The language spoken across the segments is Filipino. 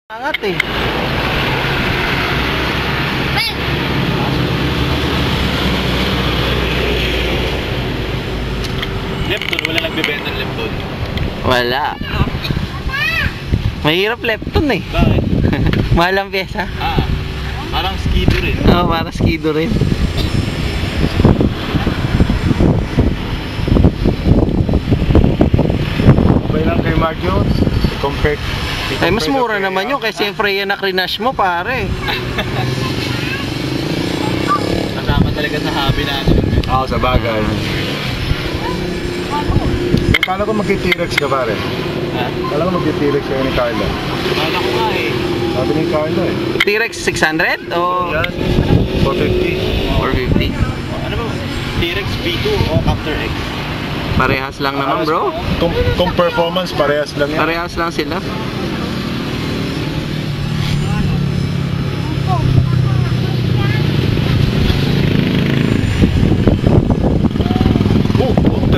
Angat eh. Lepton, wala nagbebenta ng Lepton. Wala. Mahirap Lepton eh. Bakit? Mahal ang pyesa. Parang skido rin. Oo, para skido rin. Okay lang kay Mark Jones. Compare. Ay, mas mura naman yun kasi yung Freya na krinash mo, pare. Kasama talaga sa hobby natin. Oo, sa bagay. Kala ko mag-T-Rex ka pare. Ha? Kala ko mag-T-Rex kayo ni Carla. Kala ko nga eh. Sabi ni Carla eh. T-Rex 600 o Yan. 450. 450? Ano ba? T-Rex B2 o Captor X? Parehas lang naman, bro. Kung performance, parehas lang yan. Parehas lang sila.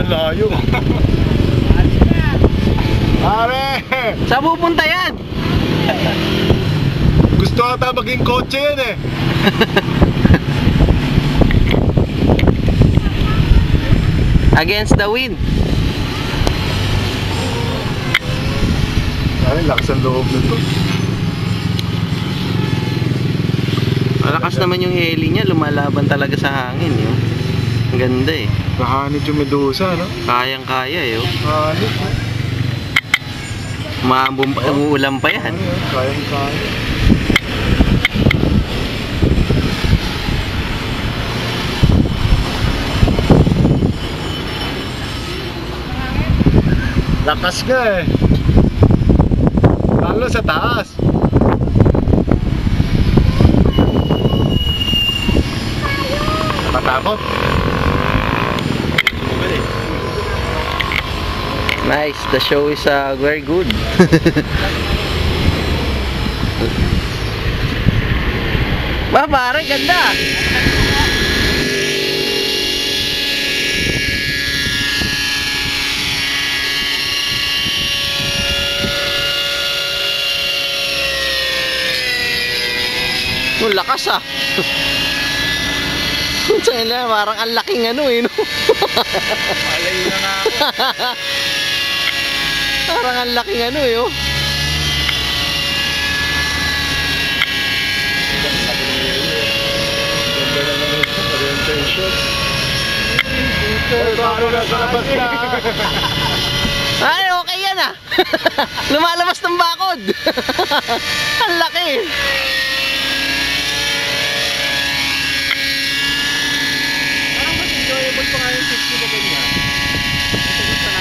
Ang layo. Pare! Saan pupunta yan? Gusto ata maging kotse yan eh. Against the wind. Ay, lakas ang loob nito. Malakas naman yung heli niya, lumalaban talaga sa hangin yun. Ang ganda eh. Kahanit yung Medusa, no? Kayang-kaya eh. Kahanit, no? Umuulan pa yan. Kayang-kaya. Lakas nga eh. Lalo sa taas. Nakatakot. Nice, the show is very good. Ba, pare, ganda. Oh, lakas ah. Saan na, parang ang laking ano eh, no? Malayo na nga ako. Parang ang laking ano eh, oh. Ganda naman yung orientation. Baro na sa labas na. Ay, okay yan ah. Lumalabas ng bakod. Ang laki. Parang mas enjoyable pa nga yung 60 na ganyan. Ito sa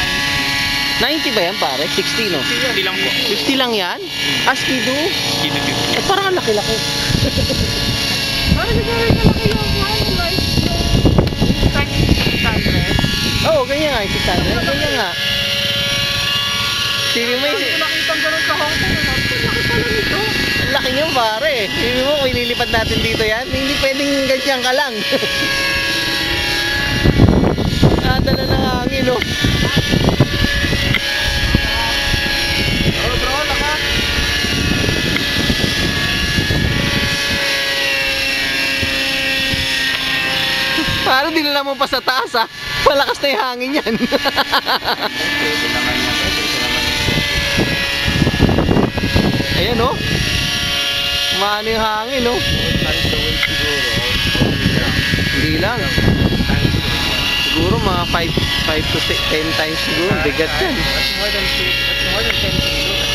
90 ba yan pare? 60 no? 90 lang po. 50 lang yan? Askido? Skido 50. Eh parang ang laki-laki. Parang siguro yung malaki yung one like yung type 600. Oo, ganyan nga. 600. Ganyan nga. Sige mo Hindi ko nakita ganun sa Hong Kong. Ang laki pala nito. ang laki nyo pare. Sige mo, kung ililipad natin dito yan, hindi pwedeng ganyan ka lang. Nadala ng hangin oh. Bro, lakas. Parang dinala mo pa sa taas ah. Malakas na yung hangin yan. Pwede naman yan. Ayan oh. Maano yung hangin oh. Times the weight siguro. Hindi lang. Siguro mga 5 to 10 times siguro. Bigat yan. That's more than 10 kilos.